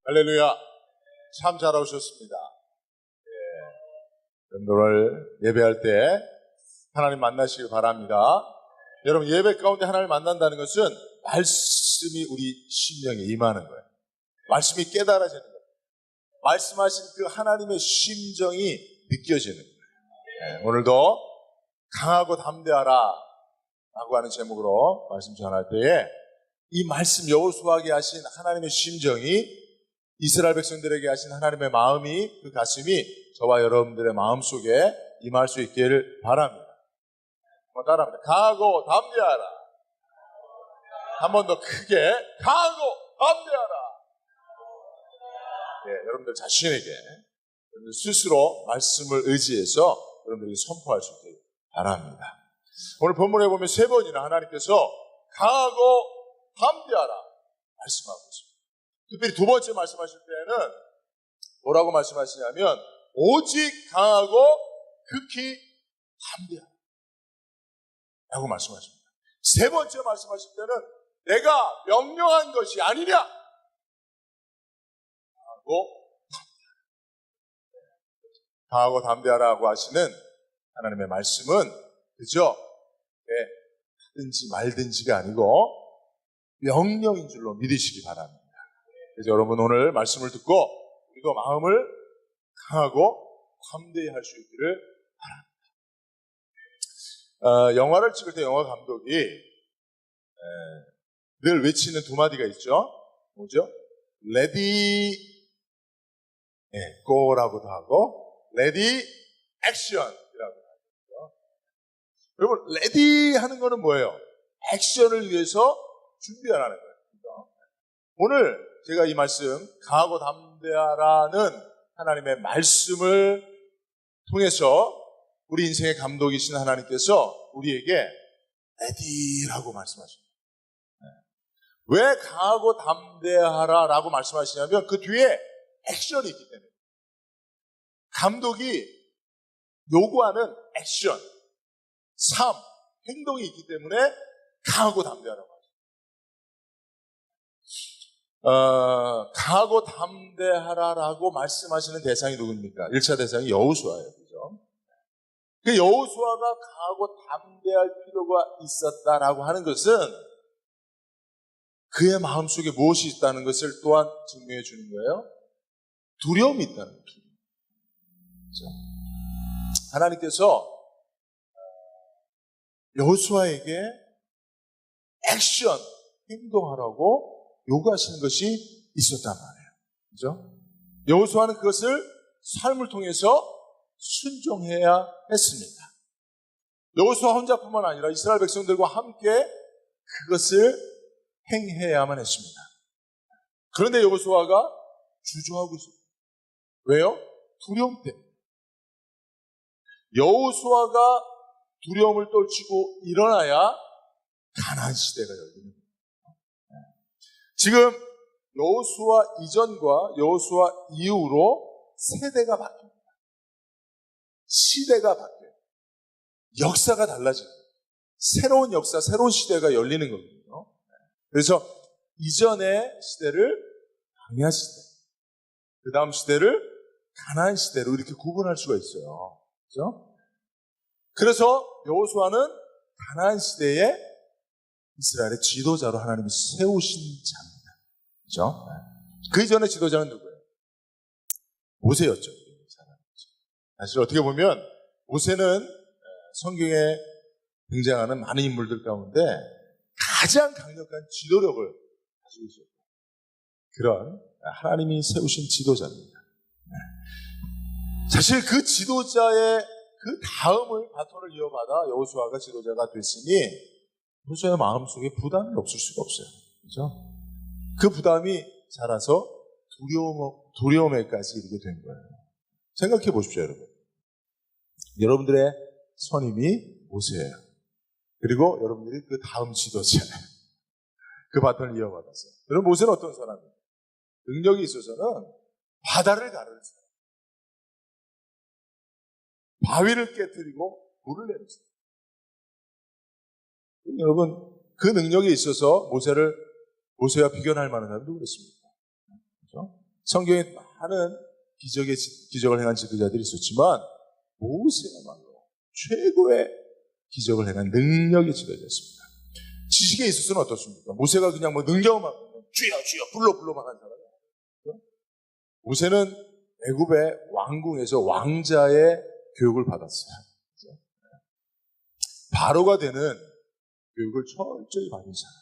할렐루야. 참 잘 오셨습니다. 오늘 예배할 때 하나님 만나시길 바랍니다. 여러분, 예배 가운데 하나님을 만난다는 것은 말씀이 우리 심령에 임하는 거예요. 말씀이 깨달아지는 거예요. 말씀하신 그 하나님의 심정이 느껴지는 거예요. 오늘도 강하고 담대하라 라고 하는 제목으로 말씀 전할 때에 이 말씀 여호수아에게 하신 하나님의 심정이, 이스라엘 백성들에게 하신 하나님의 마음이, 그 가슴이 저와 여러분들의 마음속에 임할 수 있기를 바랍니다. 한번 따라합니다. 강하고 담대하라. 한 번 더 크게 강하고 담대하라. 여러분들 자신에게, 여러분들 스스로 말씀을 의지해서 여러분들이 선포할 수 있기를 바랍니다. 오늘 본문에 보면 세 번이나 하나님께서 강하고 담대하라 말씀하고 있습니다. 특별히 두 번째 말씀하실 때는 뭐라고 말씀하시냐면 오직 강하고 극히 담대하라 라고 말씀하십니다. 세 번째 말씀하실 때는 내가 명령한 것이 아니냐 강하고 담대하라고 하시는 하나님의 말씀은 그죠? 하든지 말든지가 아니고 명령인 줄로 믿으시기 바랍니다. 그래서 여러분, 오늘 말씀을 듣고 우리도 마음을 강하고 담대히 할 수 있기를 바랍니다. 영화를 찍을 때 영화 감독이 늘 외치는 두 마디가 있죠. 뭐죠? 레디 고라고도 하고 레디 액션이라고 하죠. 여러분, 레디 하는 거는 뭐예요? 액션을 위해서 준비하라는 거예요. 오늘 제가 이 말씀, 강하고 담대하라는 하나님의 말씀을 통해서 우리 인생의 감독이신 하나님께서 우리에게 레디라고 말씀하십니다. 왜 강하고 담대하라라고 말씀하시냐면 그 뒤에 액션이 있기 때문에, 감독이 요구하는 액션, 삶, 행동이 있기 때문에 강하고 담대하라고 하죠. 강하고 담대하라라고 말씀하시는 대상이 누굽니까? 1차 대상이 여호수아예요. 그죠? 그 여호수아가 강하고 담대할 필요가 있었다라고 하는 것은 그의 마음속에 무엇이 있다는 것을 또한 증명해 주는 거예요. 두려움이 있다는 거예요. 그렇죠? 하나님께서 여호수아에게 액션, 행동하라고 요구하시는 것이 있었단 말이에요. 그죠? 여호수아는 그것을 삶을 통해서 순종해야 했습니다. 여호수아 혼자뿐만 아니라 이스라엘 백성들과 함께 그것을 행해야만 했습니다. 그런데 여호수아가 주저하고 있어요. 왜요? 두려움 때문에. 여호수아가 두려움을 떨치고 일어나야 가나안 시대가 열리는 거예요. 지금 여호수아 이전과 여호수아 이후로 세대가 바뀝니다. 시대가 바뀌어요. 역사가 달라져요. 새로운 역사, 새로운 시대가 열리는 거거든요. 그래서 이전의 시대를 광야 시대, 그 다음 시대를 가나안 시대로 이렇게 구분할 수가 있어요. 그렇죠? 그래서 여호수아는 가나안 시대에 이스라엘의 지도자로 하나님이 세우신 자입니다. 그렇죠? 그 이전의 지도자는 누구예요? 모세였죠. 사실 어떻게 보면 모세는 성경에 등장하는 많은 인물들 가운데 가장 강력한 지도력을 가지고 있어요. 그런 하나님이 세우신 지도자입니다. 사실 그 지도자의 그 다음을 바톤을 이어받아 여호수아가 지도자가 됐으니 여호수아의 마음속에 부담이 없을 수가 없어요. 그렇죠? 그 부담이 자라서 두려움에까지 이르게 된 거예요. 생각해 보십시오, 여러분. 여러분들의 선임이 모세예요. 그리고 여러분들이 그 다음 지도자예요. 그 바톤을 이어받았어요. 여러분, 모세는 어떤 사람이에요? 능력이 있어서는 바다를 가르는 사람. 바위를 깨뜨리고 물을 내는 사람. 여러분, 그 능력이 있어서 모세와 비견할 만한 사람이 누구겠습니까? 그렇죠? 성경에 많은 기적을 행한 지도자들이 있었지만 모세야말로 최고의 기적을 행한 능력의 지도자였습니다. 지식에 있어서는 어떻습니까? 모세가 그냥 능력만 주여 불러만 한 사람이에요. 모세는 애굽의 왕궁에서 왕자의 교육을 받았어요. 바로가 되는 교육을 철저히 받은 사람.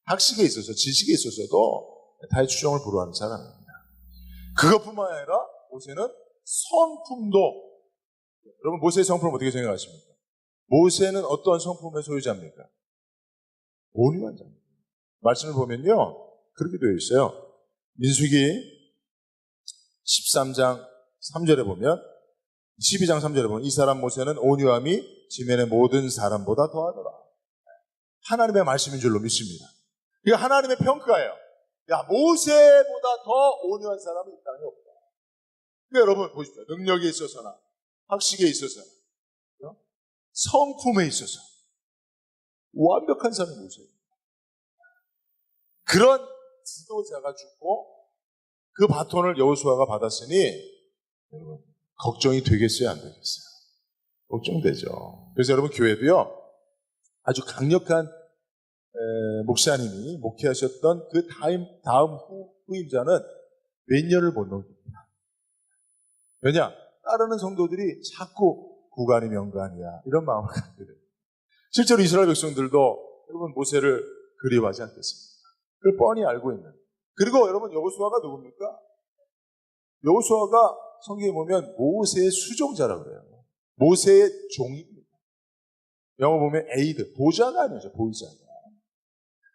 학식에 있어서, 지식에 있어서도 타의 추종을 불허하는 사람입니다. 그것뿐만 아니라 모세는 성품도, 여러분 모세의 성품을 어떻게 생각하십니까? 모세는 어떠한 성품의 소유자입니까? 온유한 자입니다. 말씀을 보면요, 그렇게 되어 있어요. 민수기 13장 3절에 보면, 12장 3절에 보면 이 사람 모세는 온유함이 지면의 모든 사람보다 더하더라. 하나님의 말씀인 줄로 믿습니다. 이게 하나님의 평가예요. 야, 모세보다 더 온유한 사람은 이 땅에 없다. 그러니까 여러분 보십시오. 능력에 있어서나 학식에 있어서나 성품에 있어서 완벽한 사람이 모세예요. 그런 지도자가 죽고 그 바톤을 여호수아가 받았으니 여러분 걱정이 되겠어요, 안 되겠어요? 걱정되죠. 그래서 여러분 교회도요, 아주 강력한 목사님이 목회하셨던 그 다음 후임자는 몇 년을 못 넘깁니다. 왜냐? 따르는 성도들이 자꾸 구간이 명간이야 이런 마음을 갖게 돼요. 실제로 이스라엘 백성들도 여러분 모세를 그리워하지 않겠습니까? 그걸 뻔히 알고 있는. 그리고 여러분 여호수아가 누굽니까? 여호수아가 성경에 보면 모세의 수종자라고 그래요. 모세의 종입니다. 영어 보면 에이드, 보좌가 아니죠. 보좌가.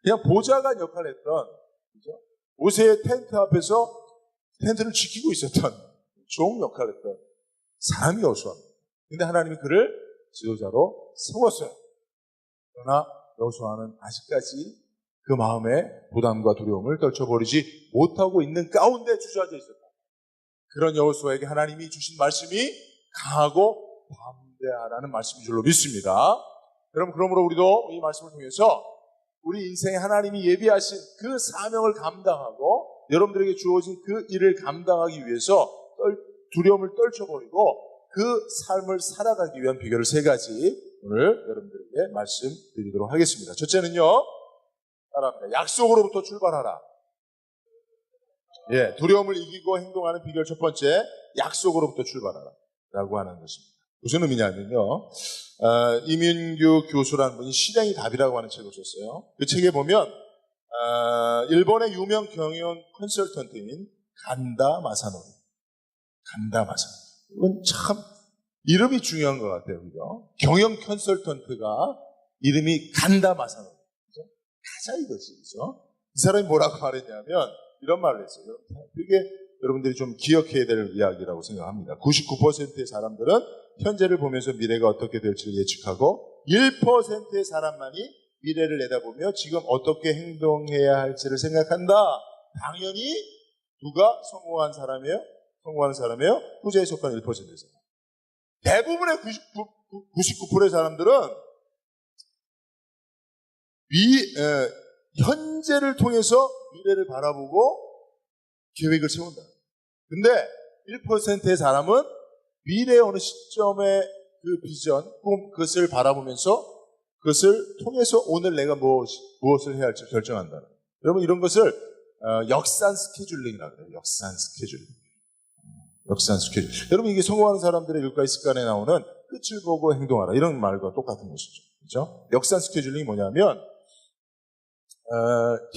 그냥 보좌관 역할을 했던, 그죠? 모세의 텐트 앞에서 텐트를 지키고 있었던 종 역할을 했던 사람이 여호수아입니다. 근데 하나님이 그를 지도자로 세웠어요. 그러나 여호수아는 아직까지 그 마음의 부담과 두려움을 떨쳐버리지 못하고 있는 가운데 주저앉아 있었다. 그런 여호수아에게 하나님이 주신 말씀이 강하고 담대하라는 말씀인 줄로 믿습니다. 여러분, 그러므로 우리도 이 말씀을 통해서 우리 인생에 하나님이 예비하신 그 사명을 감당하고 여러분들에게 주어진 그 일을 감당하기 위해서 두려움을 떨쳐버리고 그 삶을 살아가기 위한 비결을 3가지 오늘 여러분들에게 말씀드리도록 하겠습니다. 첫째는요, 따라합니다. 약속으로부터 출발하라. 예, 두려움을 이기고 행동하는 비결 첫 번째, 약속으로부터 출발하라 라고 하는 것입니다. 무슨 의미냐면요, 이민규 교수라는 분이 실행이 답이라고 하는 책을 썼어요. 그 책에 보면 일본의 유명 경영 컨설턴트인 간다 마사노리. 이건 참 이름이 중요한 것 같아요. 그죠? 경영 컨설턴트가 이름이 간다 마사노리. 그죠? 가자 이거지. 그죠? 이 사람이 뭐라고 말했냐면 이런 말을 했어요. 되게 여러분들이 좀 기억해야 될 이야기라고 생각합니다. 99%의 사람들은 현재를 보면서 미래가 어떻게 될지를 예측하고 1%의 사람만이 미래를 내다보며 지금 어떻게 행동해야 할지를 생각한다. 당연히 누가 성공한 사람이에요? 후자에 속한 1%의 사람. 대부분의 99%의 사람들은 현재를 통해서 미래를 바라보고 계획을 세운다. 근데 1%의 사람은 미래의 어느 시점의 그 비전, 꿈, 그것을 바라보면서 그것을 통해서 오늘 내가 무엇을 해야 할지 결정한다. 여러분, 이런 것을 역산 스케줄링이라고 해요. 역산 스케줄링. 여러분, 이게 성공하는 사람들의 율가의 습관에 나오는 끝을 보고 행동하라. 이런 말과 똑같은 것이죠. 그렇죠? 역산 스케줄링이 뭐냐면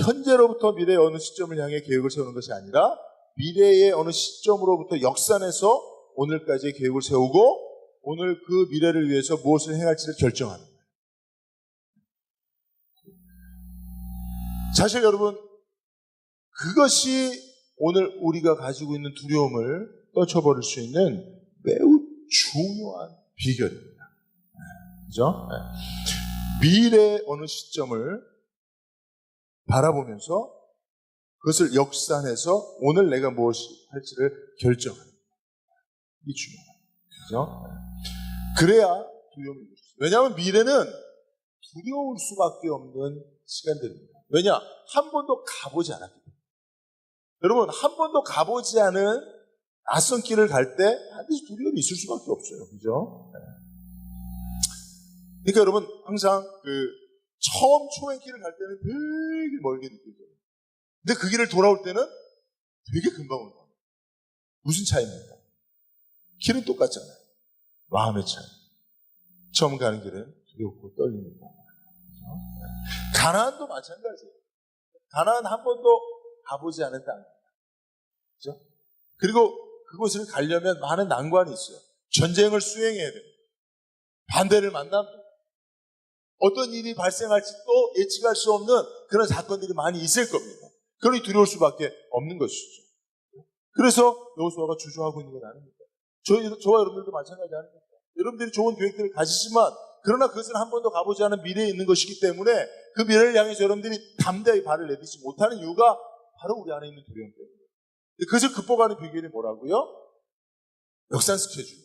현재로부터 미래의 어느 시점을 향해 계획을 세우는 것이 아니라 미래의 어느 시점으로부터 역산해서 오늘까지의 계획을 세우고 오늘 그 미래를 위해서 무엇을 행할지를 결정하는 거예요. 사실 여러분, 그것이 오늘 우리가 가지고 있는 두려움을 떨쳐버릴 수 있는 매우 중요한 비결입니다. 그죠? 미래의 어느 시점을 바라보면서 그것을 역산해서 오늘 내가 무엇을 할지를 결정하는 거예요. 이게 중요해요. 그죠? 그래야 두려움이 있어요. 왜냐하면 미래는 두려울 수밖에 없는 시간들입니다. 왜냐? 한 번도 가보지 않았기 때문에. 여러분, 한 번도 가보지 않은 낯선 길을 갈 때 반드시 두려움이 있을 수밖에 없어요. 그죠? 그러니까 여러분, 항상 처음 초행길을 갈 때는 되게 멀게 느껴져요. 근데 그 길을 돌아올 때는 되게 금방 올라와요. 무슨 차이입니까? 길은 똑같잖아요. 마음의 차이. 처음 가는 길은 두렵고 떨립니다. 가나안도 마찬가지예요. 가나안 한 번도 가보지 않은 땅입니다. 그죠? 그리고 그곳을 가려면 많은 난관이 있어요. 전쟁을 수행해야 돼요. 반대를 만납니다. 어떤 일이 발생할지 또 예측할 수 없는 그런 사건들이 많이 있을 겁니다. 그러니 두려울 수밖에 없는 것이죠. 그래서 여호수아가 주저하고 있는 건 아닙니다. 저와 여러분들도 마찬가지 아닙니까? 여러분들이 좋은 계획들을 가지지만 그러나 그것은 한 번도 가보지 않은 미래에 있는 것이기 때문에 그 미래를 향해서 여러분들이 담대히 발을 내딛지 못하는 이유가 바로 우리 안에 있는 두려움 때문에. 그것을 극복하는 비결이 뭐라고요? 역산 스케줄.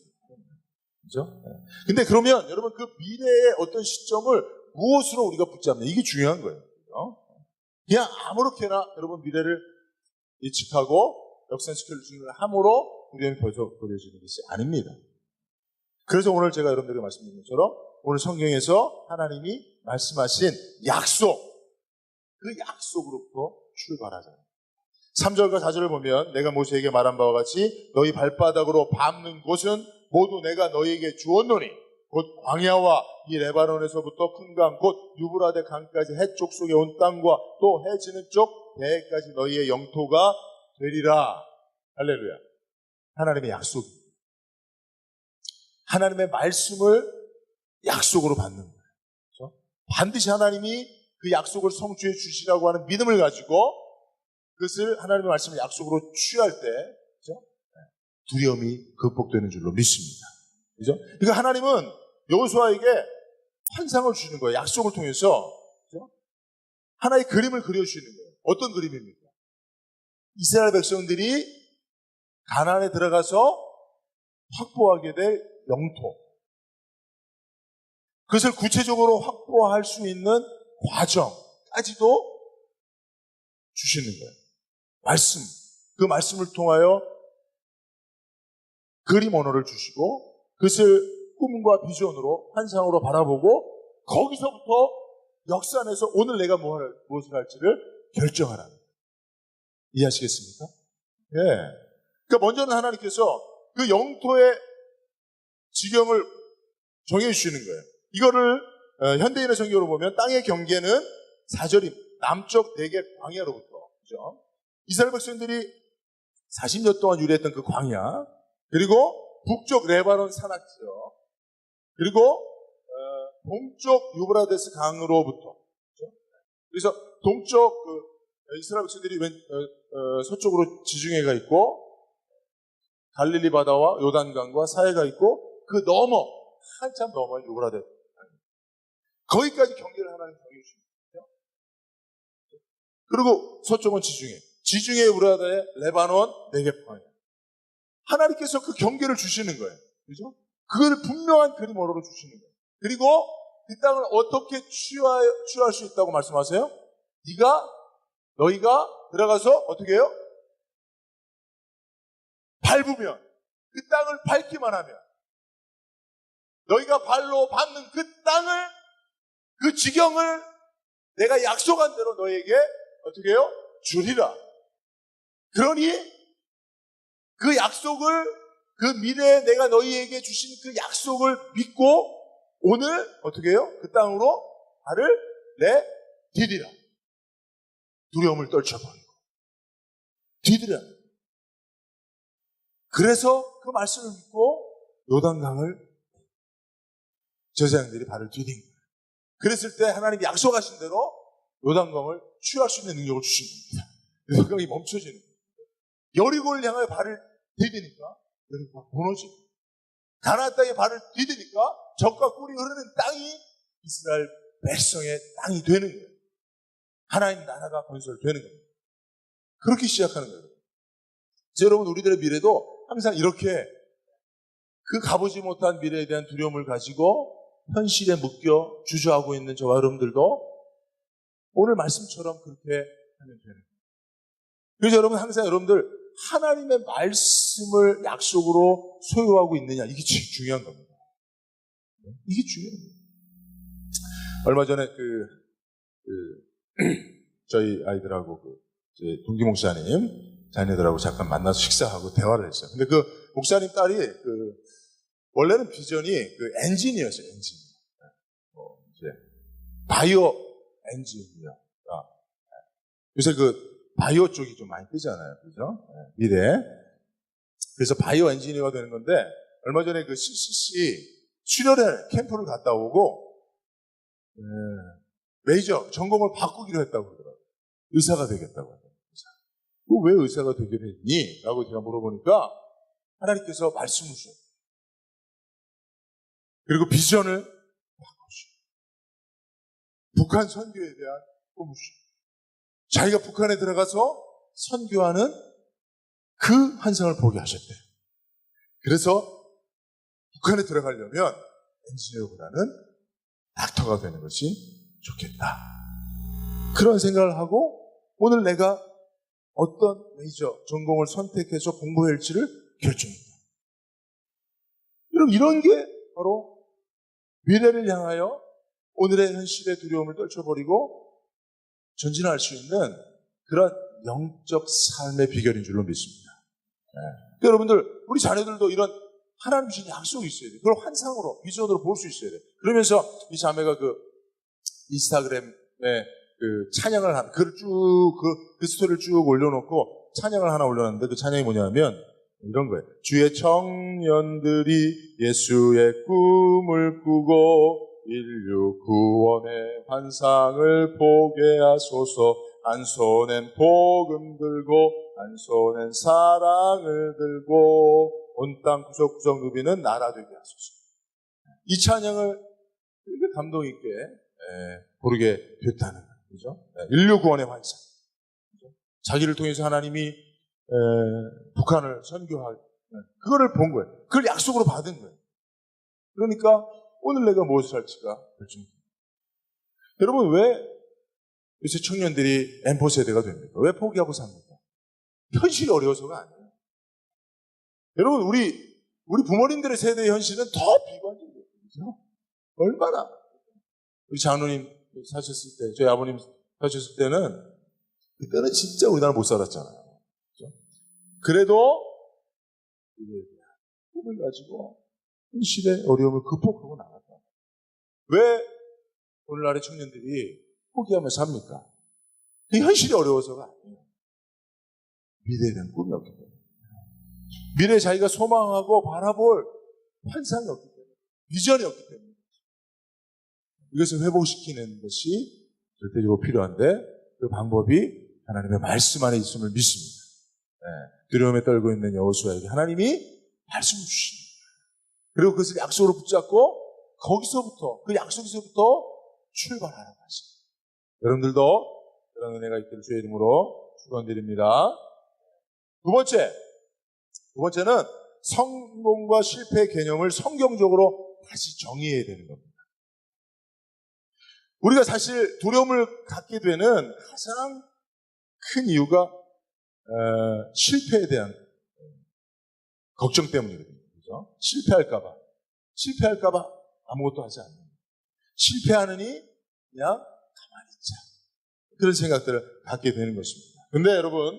그죠? 근데 그러면 여러분 그 미래의 어떤 시점을 무엇으로 우리가 붙잡냐? 이게 중요한 거예요. 그죠? 그냥 아무렇게나 여러분 미래를 예측하고 역산 스케줄을 함으로 두려움이 벌써 버려지는 것이 아닙니다. 그래서 오늘 제가 여러분들에게 말씀드린 것처럼 오늘 성경에서 하나님이 말씀하신 약속, 그 약속으로부터 출발하자. 3절과 4절을 보면 내가 모세에게 말한 바와 같이 너희 발바닥으로 밟는 곳은 모두 내가 너희에게 주었노니 곧 광야와 이 레바논에서부터 큰 강 곧 유브라데 강까지 해쪽 속에 온 땅과 또 해 지는 쪽 대해까지 너희의 영토가 되리라. 할렐루야. 하나님의 약속입니다. 하나님의 말씀을 약속으로 받는 거예요. 그렇죠? 반드시 하나님이 그 약속을 성취해 주시라고 하는 믿음을 가지고 그것을 하나님의 말씀을 약속으로 취할 때 그렇죠? 두려움이 극복되는 줄로 믿습니다. 그렇죠? 그러니까 하나님은 여호수아에게 환상을 주시는 거예요. 약속을 통해서 그렇죠? 하나의 그림을 그려주시는 거예요. 어떤 그림입니까? 이스라엘 백성들이 가나안에 들어가서 확보하게 될 영토, 그것을 구체적으로 확보할 수 있는 과정까지도 주시는 거예요. 말씀, 그 말씀을 통하여 그림 언어를 주시고 그것을 꿈과 비전으로 환상으로 바라보고 거기서부터 역산해서 오늘 내가 무엇을 할지를 결정하라는 거예요. 이해하시겠습니까? 예. 그러니까 먼저는 하나님께서 그 영토의 지경을 정해주시는 거예요. 이거를 현대인의 성경으로 보면 땅의 경계는 4절입니다. 남쪽 대개 광야로부터. 그죠? 이스라엘 백성들이 40년 동안 유래했던 그 광야, 그리고 북쪽 레바논 산악지역, 그리고 동쪽 유브라데스 강으로부터. 그죠? 그래서 동쪽 이스라엘 백성들이 서쪽으로 지중해가 있고 갈릴리 바다와 요단강과 사해가 있고 그 한참 넘어 유브라데스 거기까지 경계를 하나님 정해주십니다. 그리고 서쪽은 지중해 유브라데 레바논 네겝 광야. 하나님께서 그 경계를 주시는 거예요. 그죠? 그걸 분명한 그림 언어로 주시는 거예요. 그리고 그 땅을 어떻게 취할 수 있다고 말씀하세요? 너희가 들어가서 어떻게 해요? 밟으면, 그 땅을 밟기만 하면, 너희가 발로 밟는 그 땅을, 그 지경을 내가 약속한 대로 너희에게 어떻게 해요? 주리라. 그러니 그 약속을, 그 미래에 내가 너희에게 주신 그 약속을 믿고 오늘 어떻게 해요? 그 땅으로 발을 내디디라. 두려움을 떨쳐버리고 디디라. 그래서 그 말씀을 믿고 요단강을 제사장들이 발을 디딘 거예요. 그랬을 때 하나님이 약속하신 대로 요단강을 취할 수 있는 능력을 주신 겁니다. 요단강이 멈춰지는 거예요. 여리고를 향하여 발을 디디니까 여리고가 무너지고 가나안 땅에 발을 디디니까 적과 꿀이 흐르는 땅이 이스라엘 백성의 땅이 되는 거예요. 하나님 나라가 건설되는 겁니다. 그렇게 시작하는 거예요. 여러분, 우리들의 미래도 항상 이렇게 그 가보지 못한 미래에 대한 두려움을 가지고 현실에 묶여 주저하고 있는 저와 여러분들도 오늘 말씀처럼 그렇게 하면 되는 거예요. 그래서 여러분 항상 여러분들 하나님의 말씀을 약속으로 소유하고 있느냐, 이게 제일 중요한 겁니다. 이게 중요한 거예요. 얼마 전에 저희 아이들하고 동기 목사님 자녀들하고 잠깐 만나서 식사하고 대화를 했어요. 근데 그 목사님 딸이 원래는 비전이 엔지니어였어요. 엔지니어. 이제 바이오 엔지니어. 요새 바이오 쪽이 좀 많이 뜨잖아요. 그죠? 미래. 그래서 바이오 엔지니어가 되는 건데, 얼마 전에 CCC 출혈 캠프를 갔다 오고, 메이저 전공을 바꾸기로 했다고 그러더라고요. 의사가 되겠다고 하더라고요. 왜 의사가 되기로 했니? 라고 제가 물어보니까 하나님께서 말씀을 주셨어요. 그리고 비전을 바꾸시고, 북한 선교에 대한 꿈을 주시고, 자기가 북한에 들어가서 선교하는 그 환상을 보게 하셨대요. 그래서 북한에 들어가려면 엔지니어보다는 닥터가 되는 것이 좋겠다. 그런 생각을 하고 오늘 내가 어떤 메이저 전공을 선택해서 공부할지를 결정했다. 여러분, 이런 게 바로 미래를 향하여 오늘의 현실의 두려움을 떨쳐버리고 전진할 수 있는 그런 영적 삶의 비결인 줄로 믿습니다. 네. 여러분들, 우리 자녀들도 이런 하나님 주신 약속이 있어야 돼요. 그걸 환상으로, 비전으로 볼 수 있어야 돼요. 그러면서 이 자매가 인스타그램에 찬양을 글을 그 스토리를 쭉 올려놓고 찬양을 하나 올려놨는데, 그 찬양이 뭐냐면 이런 거예요. 주의 청년들이 예수의 꿈을 꾸고 인류 구원의 환상을 보게 하소서. 한 손엔 복음 들고 한 손엔 사랑을 들고 온 땅 구석구석 누비는 나라 되게 하소서. 이 찬양을 되게 감동 있게 부르게 됐다는 거죠. 인류 구원의 환상. 자기를 통해서 하나님이 북한을 선교할 그거를 본 거예요. 그걸 약속으로 받은 거예요. 그러니까 오늘 내가 무엇을 할지가 결정됩니다. 여러분, 왜 요새 청년들이 M4 세대가 됩니까? 왜 포기하고 삽니까? 현실이 어려워서가 아니에요. 여러분, 우리 부모님들의 세대의 현실은 더 비관적이에요. 그죠? 얼마나 우리 장로님 사셨을 때, 저희 아버님 사셨을 때는 그때는 진짜 우리나라 못 살았잖아요. 그죠? 그래도 꿈을 가지고 현실의 어려움을 극복하고 나갔다. 왜 오늘날의 청년들이 포기하면서 삽니까? 그 현실이 어려워서가 아니에요. 미래에 대한 꿈이 없기 때문에. 미래에 자기가 소망하고 바라볼 환상이 없기 때문에. 비전이 없기 때문에. 이것을 회복시키는 것이 절대적으로 필요한데, 그 방법이 하나님의 말씀 안에 있음을 믿습니다. 두려움에 떨고 있는 여호수아에게 하나님이 말씀을 주십니다. 그리고 그것을 약속으로 붙잡고 거기서부터, 그 약속에서부터 출발하는 것입니다. 여러분들도 그런 은혜가 있기를 주의 이름으로 축원드립니다. 두 번째는 성공과 실패의 개념을 성경적으로 다시 정의해야 되는 겁니다. 우리가 사실 두려움을 갖게 되는 가장 큰 이유가 실패에 대한 걱정 때문이거든요. 그죠? 실패할까봐 아무것도 하지 않는 거예요. 실패하느니 그냥 가만히 있자. 그런 생각들을 갖게 되는 것입니다. 근데 여러분,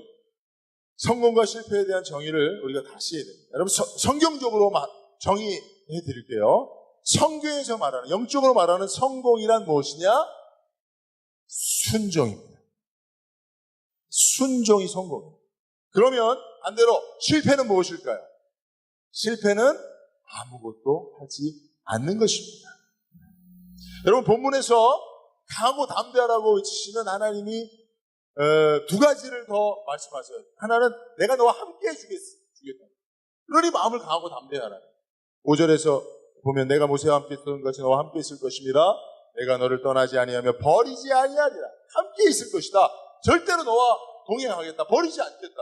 성공과 실패에 대한 정의를 우리가 다시 해야 됩니다. 여러분, 성경적으로 정의해 드릴게요. 성경에서 말하는, 영적으로 말하는 성공이란 무엇이냐? 순종입니다. 순종이 성공입니다. 그러면 반대로 실패는 무엇일까요? 실패는 아무것도 하지 않는 것입니다. 여러분, 본문에서 강하고 담대하라고 외치시는 하나님이 두 가지를 더 말씀하세요. 하나는 내가 너와 함께 해주겠다. 그러니 마음을 강하고 담대하라. 5절에서 보면 내가 모세와 함께 있었던 것이 너와 함께 있을 것입니다. 내가 너를 떠나지 아니하며 버리지 아니하리라. 함께 있을 것이다. 절대로 너와 동행하겠다. 버리지 않겠다.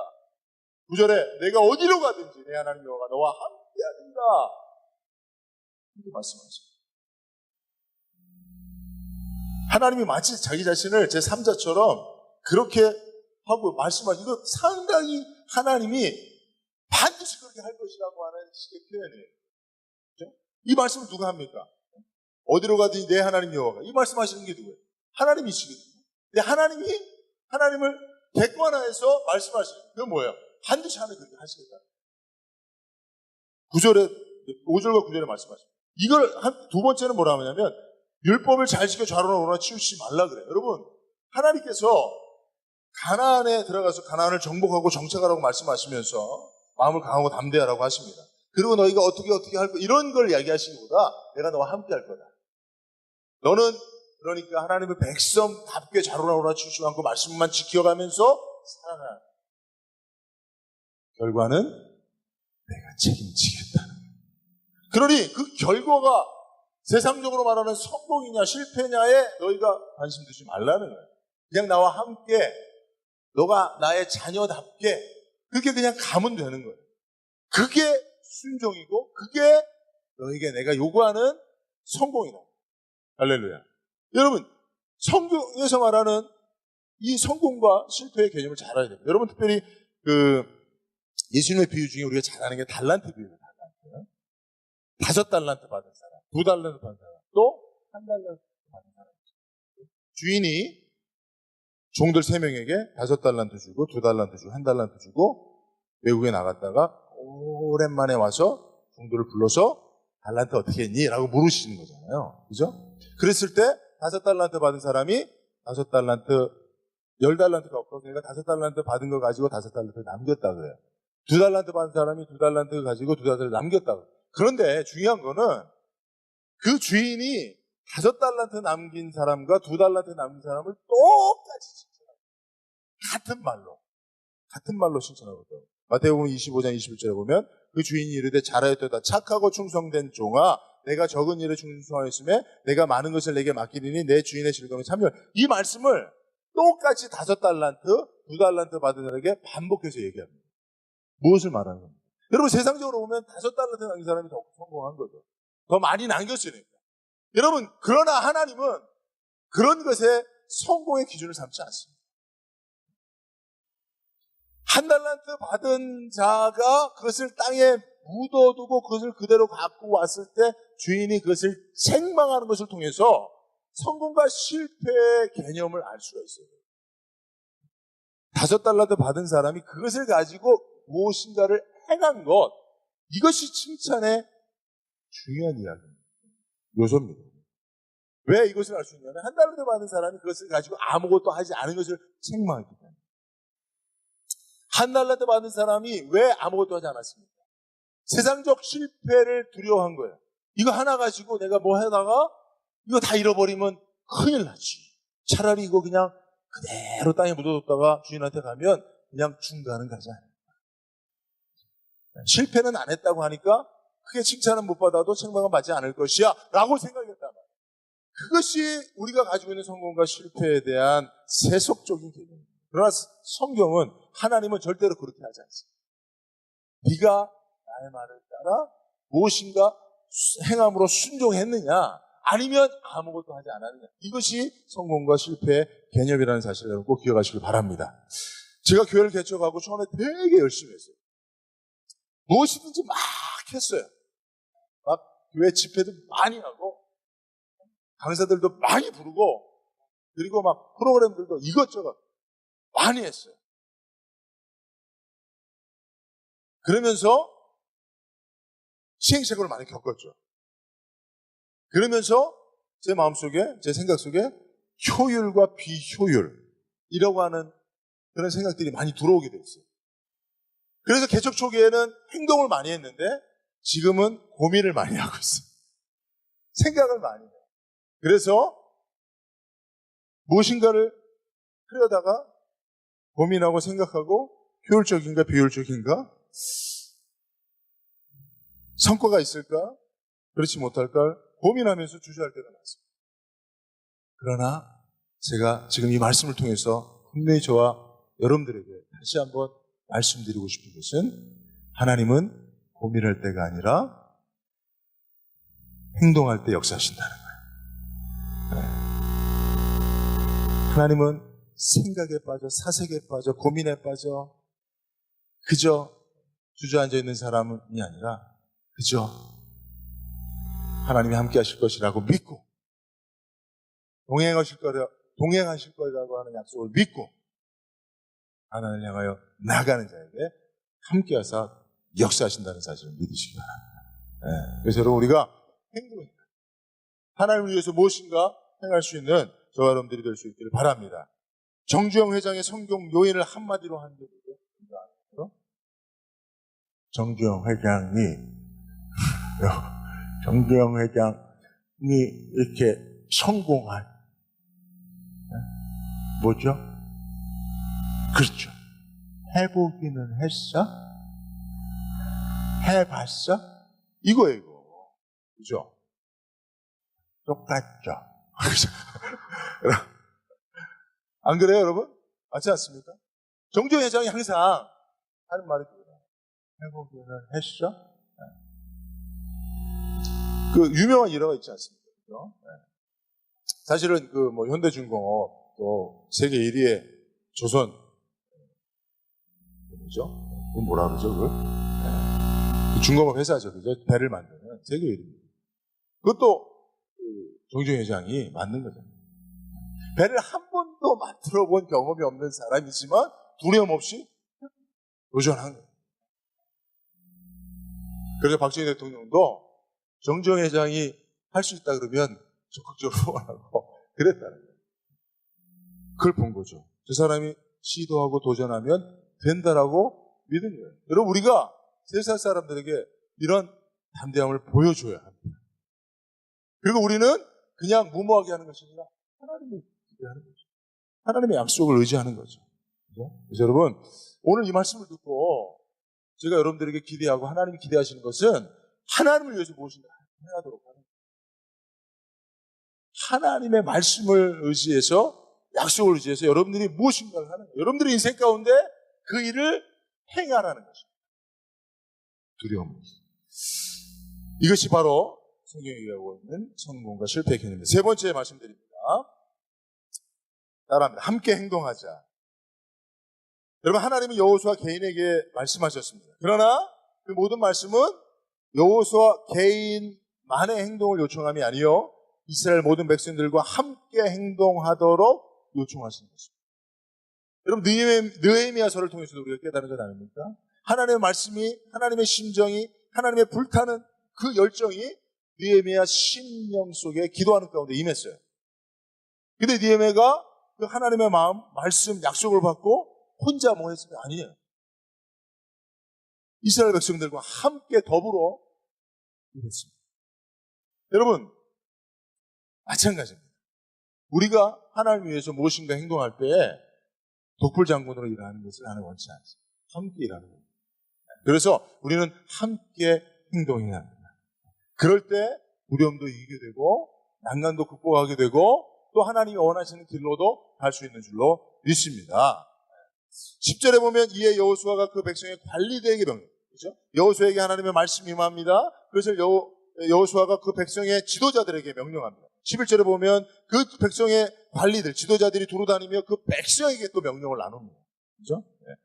9절에 내가 어디로 가든지 내 하나님 여호와가 너와 함께 하리라. 이렇게 말씀하세요. 하나님이 마치 자기 자신을 제3자처럼 그렇게 하고 말씀하신 이거 상당히 하나님이 반드시 그렇게 할 것이라고 하는 식의 표현이에요. 그렇죠? 이 말씀을 누가 합니까? 어디로 가든지 내 하나님 여호와가 이 말씀하시는 게 누구예요? 하나님이시거든요. 근데 하나님을 객관화해서 말씀하시는 그건 뭐예요? 반드시 하나님 그렇게 하시겠다. 5절과 9절에 말씀하십니다. 이걸 두 번째는 뭐라 하냐면 율법을 잘 지켜 좌로나 우로나 치우치지 말라 그래요. 여러분 하나님께서 가나안에 들어가서 가나안을 정복하고 정착하라고 말씀하시면서 마음을 강하고 담대하라고 하십니다. 그리고 너희가 어떻게 할 거 이런 걸 이야기하시기보다 내가 너와 함께 할 거다. 너는 그러니까 하나님의 백성답게 좌로나 우로나 치우치지 않고 말씀만 지켜가면서 살아라. 결과는 내가 책임지겠다는 거예요. 그러니 그 결과가 세상적으로 말하는 성공이냐 실패냐에 너희가 관심 두지 말라는 거예요. 그냥 나와 함께 너가 나의 자녀답게 그렇게 그냥 가면 되는 거예요. 그게 순종이고 그게 너에게 내가 요구하는 성공이다. 할렐루야. 여러분 성경에서 말하는 이 성공과 실패의 개념을 잘 알아야 됩니다. 여러분 특별히 예수님의 비유 중에 우리가 잘 아는 게 달란트 비유예요. 5달란트 받은 사람, 2달란트 받은 사람, 또 1달란트 받은 사람. 주인이 종들 3명에게 5달란트 주고 2달란트 주고 1달란트 주고 외국에 나갔다가 오랜만에 와서 종들을 불러서 달란트 어떻게 했니? 라고 물으시는 거잖아요. 그죠? 그랬을 때 5달란트 받은 사람이 5달란트 10달란트가 없어서 내가 5달란트 받은 거 가지고 5달란트 남겼다 그래요. 2달란트 받은 사람이 2달란트 가지고 2달란트 남겼다 그래요. 그런데 중요한 거는 그 주인이 5달란트 남긴 사람과 2달란트 남긴 사람을 똑같이 칭찬합니다. 같은 말로 칭찬하거든요. 마태복음 25장 21절에 보면 그 주인이 이르되 잘하였도다 착하고 충성된 종아 내가 적은 일에 충성하였으며 내가 많은 것을 내게 맡기리니 내 주인의 즐거움에 참여. 이 말씀을 똑같이 5달란트, 2달란트 받은 자에게 반복해서 얘기합니다. 무엇을 말하는 겁니까? 여러분 세상적으로 보면 5달란트 남긴 사람이 더 성공한 거죠. 더 많이 남겼으니까. 여러분 그러나 하나님은 그런 것에 성공의 기준을 삼지 않습니다. 1달란트 받은 자가 그것을 땅에 묻어두고 그것을 그대로 갖고 왔을 때 주인이 그것을 책망하는 것을 통해서 성공과 실패의 개념을 알 수가 있어요. 5달란트 받은 사람이 그것을 가지고 무엇인가를 행한 것, 이것이 칭찬의 중요한 이야기입니다. 요소입니다. 왜 이것을 알 수 있냐면 1달란트 받은 사람이 그것을 가지고 아무것도 하지 않은 것을 책망했기 때문에. 1달란트 받은 사람이 왜 아무것도 하지 않았습니까? 세상적 실패를 두려워한 거예요. 이거 하나 가지고 내가 뭐 하다가 이거 다 잃어버리면 큰일 나지. 차라리 이거 그냥 그대로 땅에 묻어뒀다가 주인한테 가면 그냥 중간은 가지 않을까. 실패는 안 했다고 하니까 크게 칭찬은 못 받아도 책망은 받지 않을 것이야 라고 생각했단 말이에요. 그것이 우리가 가지고 있는 성공과 실패에 대한 세속적인 개념입니다. 그러나 성경은 하나님은 절대로 그렇게 하지 않습니다. 네가 나의 말을 따라 무엇인가 행함으로 순종했느냐 아니면 아무것도 하지 않았느냐, 이것이 성공과 실패의 개념이라는 사실을 여러분 꼭 기억하시길 바랍니다. 제가 교회를 개척하고 처음에 되게 열심히 했어요. 무엇이든지 막 했어요. 막 교회 집회도 많이 하고 강사들도 많이 부르고 그리고 막 프로그램들도 이것저것 많이 했어요. 그러면서 시행착오를 많이 겪었죠. 그러면서 제 마음속에, 제 생각 속에 효율과 비효율이라고 하는 그런 생각들이 많이 들어오게 됐어요. 그래서 개척 초기에는 행동을 많이 했는데 지금은 고민을 많이 하고 있어요. 생각을 많이 해요. 그래서 무엇인가를 하려다가 고민하고 생각하고 효율적인가 비효율적인가, 성과가 있을까 그렇지 못할까 고민하면서 주저할 때가 많습니다. 그러나 제가 지금 이 말씀을 통해서 분명히 저와 여러분들에게 다시 한번 말씀드리고 싶은 것은, 하나님은 고민할 때가 아니라 행동할 때 역사하신다는 거예요. 하나님은 생각에 빠져, 사색에 빠져, 고민에 빠져, 그저 주저앉아 있는 사람이 아니라 그저 하나님이 함께 하실 것이라고 믿고 동행하실 거라고 하는 약속을 믿고 하나님을 향하여 나가는 자에게 함께 하사 역사하신다는 사실을 믿으시기 바랍니다. 그래서 여러분 우리가 행동해 하나님을 위해서 무엇인가 행할 수 있는 저와 여러분들이 될 수 있기를 바랍니다. 정주영 회장의 성경 요인을 한마디로 하는 게 뭐죠? 정주영 회장이 이렇게 성공한 뭐죠? 그렇죠. 해보기는 했어? 해봤어? 이거예요, 이거. 그죠? 똑같죠? 안 그래요, 여러분? 맞지 않습니까? 정주영 회장이 항상 하는 말이 그거예요. 해보기는 했어? 그 유명한 일화가 있지 않습니까? 그죠? 사실은 그 뭐 현대중공업 또 세계 1위의 조선 그죠? 그건 뭐라 그러죠, 그걸? 그 중공업 회사죠, 그죠? 배를 만드는 세계 1위. 그것도 정주영 회장이 만든 거잖아요. 배를 한 번도 만들어 본 경험이 없는 사람이지만 두려움 없이 도전한 거예요. 그래서 박정희 대통령도 정주영 회장이 할 수 있다 그러면 적극적으로 후원하고 그랬다는 거예요. 그걸 본 거죠. 저 사람이 시도하고 도전하면 된다라고 믿은 거예요. 여러분 우리가 세상 사람들에게 이런 담대함을 보여줘야 합니다. 그리고 우리는 그냥 무모하게 하는 것이 아니라 하나님을 기대하는 거죠. 하나님의 약속을 의지하는 거죠. 그래서 여러분 오늘 이 말씀을 듣고 제가 여러분들에게 기대하고 하나님이 기대하시는 것은 하나님을 위해서 무엇인가 행하도록 하는 거예요. 하나님의 말씀을 의지해서 약속을 의지해서 여러분들이 무엇인가를 하는 거예요. 여러분들의 인생 가운데 그 일을 행하라는 것입니다. 두려움 없이. 이것이 바로 성경이 얘기하고 있는 성공과 실패의 개념입니다. 세 번째 말씀드립니다. 따라합니다. 함께 행동하자. 여러분 하나님은 여호수아 개인에게 말씀하셨습니다. 그러나 그 모든 말씀은 여호수아 개인만의 행동을 요청함이 아니요 이스라엘 모든 백성들과 함께 행동하도록 요청하신 것입니다. 여러분 느헤미야서를 통해서도 우리가 깨달은 것 아닙니까? 하나님의 말씀이 하나님의 심정이 하나님의 불타는 그 열정이 느헤미야 심령 속에 기도하는 가운데 임했어요. 근데 느헤미야가 그 하나님의 마음, 말씀, 약속을 받고 혼자 뭐 했으면 아니에요. 이스라엘 백성들과 함께 더불어 일했습니다. 여러분 마찬가지입니다. 우리가 하나님을 위해서 무엇인가 행동할 때에 독불장군으로 일하는 것을 나는 원치 않습니다. 함께 일하는 겁니다. 그래서 우리는 함께 행동해야 합니다. 그럴 때 두려움도 이기게 되고 난간도 극복하게 되고 또 하나님이 원하시는 길로도 갈 수 있는 줄로 믿습니다. 10절에 보면 이에 여호수아가 그 백성의 관리대에게 명령합니다. 그렇죠? 여호수아에게 하나님의 말씀이 임합니다. 그래서 여호수아가 그 백성의 지도자들에게 명령합니다. 11절에 보면 그 백성의 관리들, 지도자들이 두루다니며 그 백성에게 또 명령을 나눕니다. 그렇죠? 네.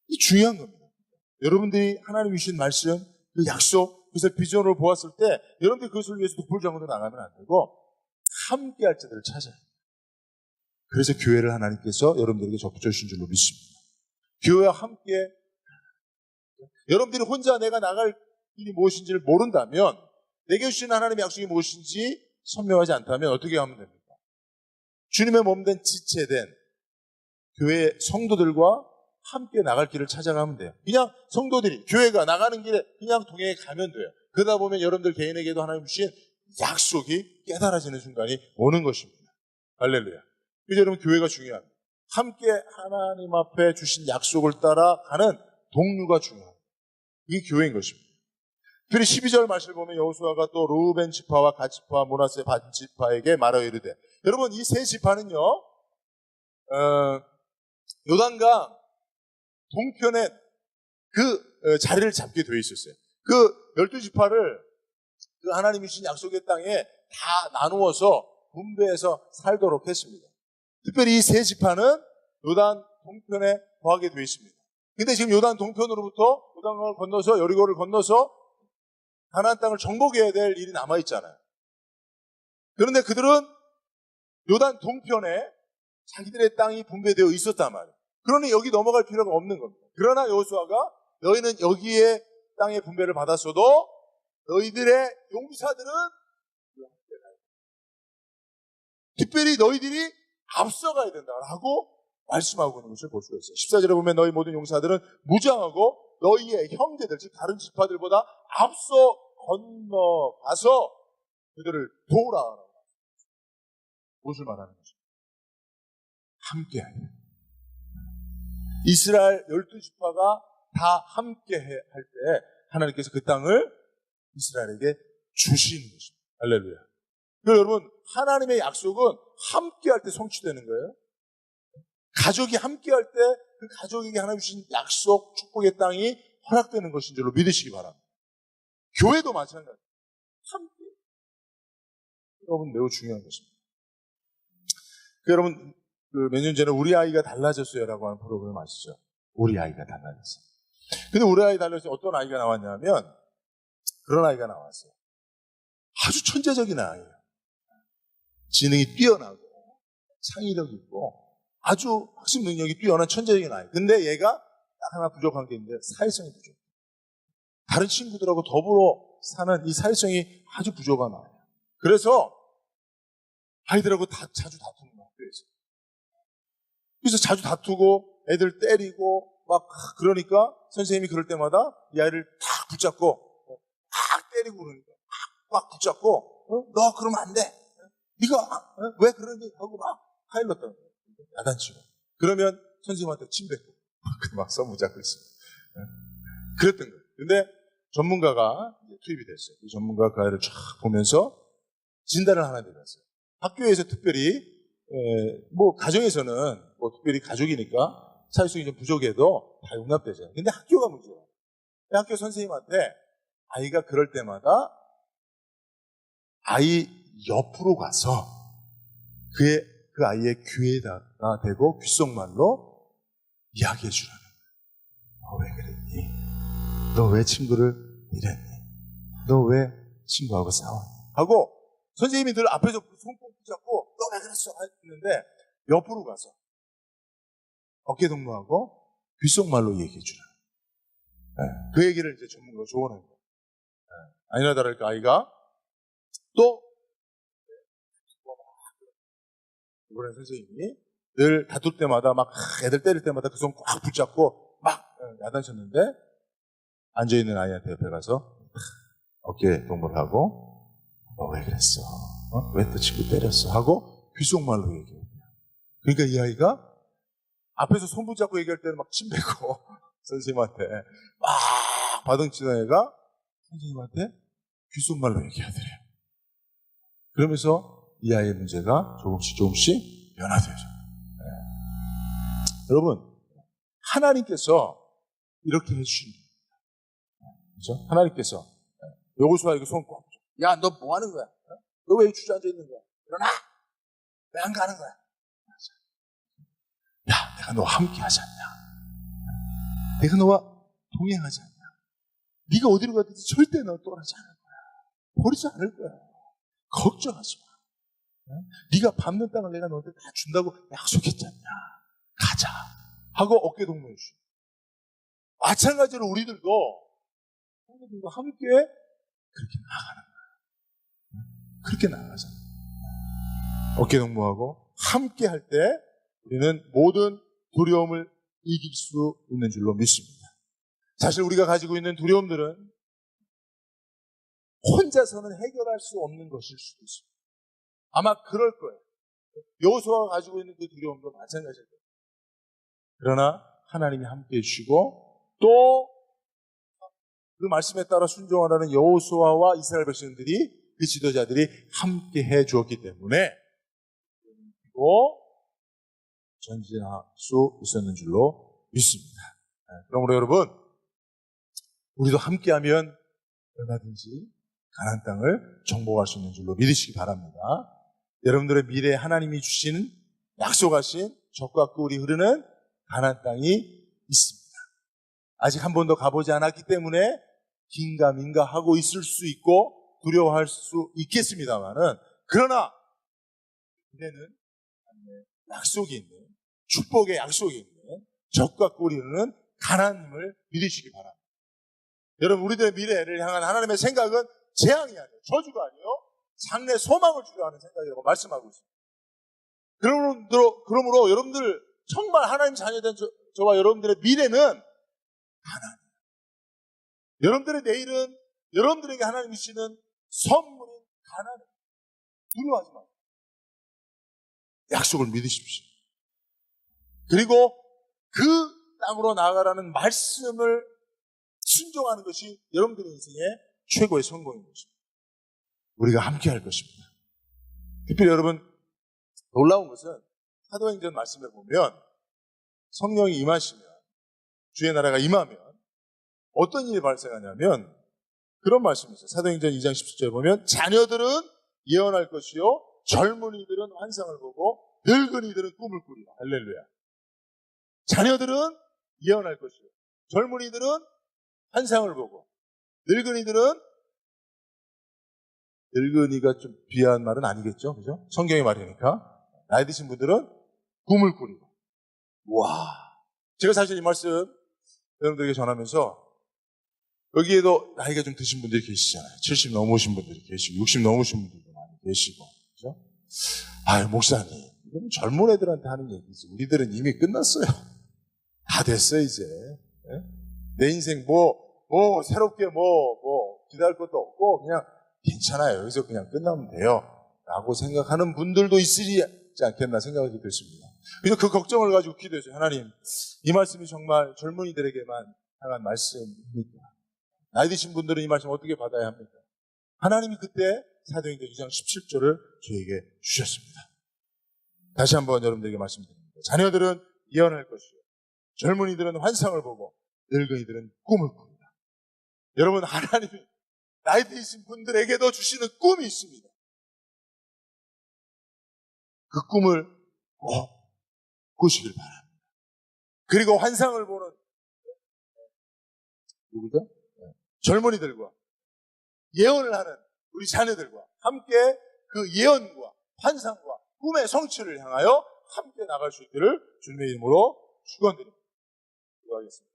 이 중요한 겁니다. 여러분들이 하나님이 주신 말씀, 그 약속, 그것을 비전으로 보았을 때 여러분들이 그것을 위해서 독불장군으로 나가면 안 되고 함께 할 자들을 찾아야 합니다. 그래서 교회를 하나님께서 여러분들에게 접붙여주신 줄로 믿습니다. 교회와 함께 여러분들이 혼자 내가 나갈 일이 무엇인지를 모른다면 내게 주신 하나님의 약속이 무엇인지 선명하지 않다면 어떻게 하면 됩니까? 주님의 몸된 지체된 교회 성도들과 함께 나갈 길을 찾아가면 돼요. 그냥 성도들이 교회가 나가는 길에 그냥 동행해 가면 돼요. 그러다 보면 여러분들 개인에게도 하나님 주신 약속이 깨달아지는 순간이 오는 것입니다. 할렐루야. 그래서 여러분 교회가 중요합니다. 함께 하나님 앞에 주신 약속을 따라가는 동료가 중요합니다. 이게 교회인 것입니다. 특별히 12절 말씀을 보면 여호수아가 또 르우벤 지파와 갓 지파와 므낫세 반 지파에게 말하여 이르되 여러분 이 세 지파는요 요단강 동편에 그 자리를 잡게 되어 있었어요. 그 12지파를 그 하나님이 주신 약속의 땅에 다 나누어서 분배해서 살도록 했습니다. 특별히 이 세 지파는 요단 동편에 거하게 되어 있습니다. 근데 지금 요단 동편으로부터 요단강을 건너서 여리고를 건너서 가나안 땅을 정복해야 될 일이 남아있잖아요. 그런데 그들은 요단 동편에 자기들의 땅이 분배되어 있었단 말이에요. 그러니 여기 넘어갈 필요가 없는 겁니다. 그러나 여호수아가 너희는 여기에 땅의 분배를 받았어도 너희들의 용사들은 특별히 너희들이 앞서가야 된다라고 말씀하고 있는 것을 볼 수가 있어요. 14절에 보면 너희 모든 용사들은 무장하고 너희의 형제들, 즉 다른 지파들보다 앞서 건너가서 그들을 도우라. 무엇을 말하는 것입니까? 함께하여. 이스라엘 12지파가 다 함께할 때 하나님께서 그 땅을 이스라엘에게 주시는 것입니다. 할렐루야. 여러분, 하나님의 약속은 함께할 때 성취되는 거예요. 가족이 함께할 때 그 가족에게 하나님 주신 약속, 축복의 땅이 허락되는 것인 줄로 믿으시기 바랍니다. 교회도 마찬가지입니다. 함께. 여러분, 매우 중요한 것입니다. 여러분, 몇 년 전에 우리 아이가 달라졌어요라고 하는 프로그램 아시죠? 우리 아이가 달라졌어요. 근데 우리 아이 달라져서 어떤 아이가 나왔냐면 그런 아이가 나왔어요. 아주 천재적인 아이예요. 지능이 뛰어나고 창의력이 있고 아주 학습 능력이 뛰어난 천재적인 아이. 근데 얘가 딱 하나 부족한 게 있는데 사회성이 부족해요. 다른 친구들하고 더불어 사는 이 사회성이 아주 부족한 아이예요. 그래서 아이들하고 자주 다투는 거예요. 그래서 자주 다투고 애들 때리고 막 그러니까 선생님이 그럴 때마다 이 아이를 탁 붙잡고 탁 때리고 그러니까 막 붙잡고 너 그러면 안 돼. 네가 왜 그러니 하고 막 하일렀던 거예요. 야단치고. 그러면 선생님한테 침뱉고 막 써무잡고 있습니다. 그랬던 거예요. 근데 전문가가 투입이 됐어요. 이 전문가가 그 아이를 쫙 보면서 진단을 하나 내렸어요. 학교에서 특별히 뭐 가정에서는 뭐 특별히 가족이니까 사회성이 좀 부족해도 다 용납되잖아요. 근데 학교가 문제예요. 학교 선생님한테 아이가 그럴 때마다 아이 옆으로 가서 그 아이의 귀에다가 대고 귓속말로 이야기해 주라는 거예요. 너 왜 그랬니? 너 왜 친구를 이랬니? 너 왜 친구하고 싸웠니? 하고 선생님이 늘 앞에서 손꼭 붙잡고 너 왜 그랬어? 했는데 옆으로 가서 어깨동무하고 귓속말로 얘기해 주라. 그 얘기를 이제 전문가가 조언한 거예요. 아니나 다를까 아이가 또 이번에 선생님이 늘 다툴 때마다 막 애들 때릴 때마다 그 손 꽉 붙잡고 막 야단쳤는데 앉아있는 아이한테 옆에 가서 어깨 동무를 하고 너 왜 그랬어? 왜 또 친구 때렸어? 하고 귓속말로 얘기해요. 그러니까 이 아이가 앞에서 손 붙잡고 얘기할 때는 막 침뱉고 선생님한테 막 바둥치던 애가 선생님한테 귓속말로 얘기하더래요. 그러면서 이 아이의 문제가 조금씩 변화되죠. 여러분, 하나님께서 이렇게 해주신 거예요. 그렇죠? 하나님께서 여호수아에게 손 꼭 야, 너 뭐 하는 거야? 너 왜 주저앉아 있는 거야? 일어나! 왜 안 가는 거야? 야, 내가 너와 함께 하지 않냐? 내가 너와 동행하지 않냐? 네가 어디로 가든지 절대 너 떠나지 않을 거야. 버리지 않을 거야. 걱정하지 마. 네가 밟는 땅을 내가 너한테 다 준다고 약속했지 않냐? 가자. 하고 어깨 동무해 주시고. 마찬가지로 우리들도 성도들과 함께 그렇게 나가는 거야. 그렇게 나가잖아. 어깨 동무하고 함께 할 때 우리는 모든 두려움을 이길 수 있는 줄로 믿습니다. 사실 우리가 가지고 있는 두려움들은 혼자서는 해결할 수 없는 것일 수도 있습니다. 아마 그럴 거예요. 여호수아가 가지고 있는 그 두려움도 마찬가지일 거예요. 그러나 하나님이 함께 해주시고 또 그 말씀에 따라 순종하라는 여호수아와 이스라엘 백성들이 그 지도자들이 함께 해주었기 때문에 그리고 전진할 수 있었는 줄로 믿습니다. 그러므로 여러분 우리도 함께하면 얼마든지 가나안 땅을 정복할 수 있는 줄로 믿으시기 바랍니다. 여러분들의 미래에 하나님이 주시는 약속하신 젖과 꿀이 흐르는 가나안 땅이 있습니다. 아직 한 번도 가보지 않았기 때문에 긴가민가 하고 있을 수 있고 두려워할 수 있겠습니다만은, 그러나 이제는 약속이 있는, 축복의 약속이 있는 젖과 꿀이 흐르는 가나안임을 믿으시기 바랍니다. 여러분, 우리들의 미래를 향한 하나님의 생각은 재앙이 아니에요, 저주가 아니에요, 장래 소망을 주려 하는 생각이라고 말씀하고 있습니다. 그러므로 여러분들 정말 하나님 자녀된 저와 여러분들의 미래는 가나안이에요. 여러분들의 내일은 여러분들에게 하나님이 주시는 선물인 가나안이에요. 두려워하지 마세요. 약속을 믿으십시오. 그리고 그 땅으로 나아가라는 말씀을 순종하는 것이 여러분들의 인생의 최고의 성공인 것입니다. 우리가 함께 할 것입니다. 특별히 여러분, 놀라운 것은 사도행전 말씀을 보면 성령이 임하시면, 주의 나라가 임하면 어떤 일이 발생하냐면 그런 말씀이 있어요. 사도행전 2장 17절에 보면 자녀들은 예언할 것이요, 젊은이들은 환상을 보고 늙은이들은 꿈을 꾸리라. 할렐루야. 자녀들은 예언할 것이요, 젊은이들은 환상을 보고, 늙은이가 좀 비하한 말은 아니겠죠, 그죠? 성경의 말이니까. 나이 드신 분들은 꿈을 꾸리고. 와, 제가 사실 이 말씀 여러분들에게 전하면서, 여기에도 나이가 좀 드신 분들이 계시잖아요. 70 넘으신 분들이 계시고 60 넘으신 분들도 많이 계시고, 그죠? 아유, 목사님, 이건 젊은 애들한테 하는 얘기지, 우리들은 이미 끝났어요. 다 됐어요 이제. 내 인생 새롭게 기대할 것도 없고 그냥 괜찮아요, 여기서 그냥 끝나면 돼요 라고 생각하는 분들도 있으지 않겠나 생각이 됐습니다. 그래서 그 걱정을 가지고 기도했어요. 하나님, 이 말씀이 정말 젊은이들에게만 향한 말씀입니까? 나이 드신 분들은 이 말씀 어떻게 받아야 합니까? 하나님이 그때 사도행전 2장 17절을 저에게 주셨습니다. 다시 한번 여러분들에게 말씀드립니다. 자녀들은 예언할 것이요, 젊은이들은 환상을 보고 늙은이들은 꿈을 꿉니다. 여러분, 하나님이 나이 드신 분들에게도 주시는 꿈이 있습니다. 그 꿈을 꼭 꾸시길 바랍니다. 그리고 환상을 보는 누구죠? 젊은이들과 예언을 하는 우리 자녀들과 함께 그 예언과 환상과 꿈의 성취를 향하여 함께 나갈 수 있기를 주님의 이름으로 축원드립니다. 기도하겠습니다.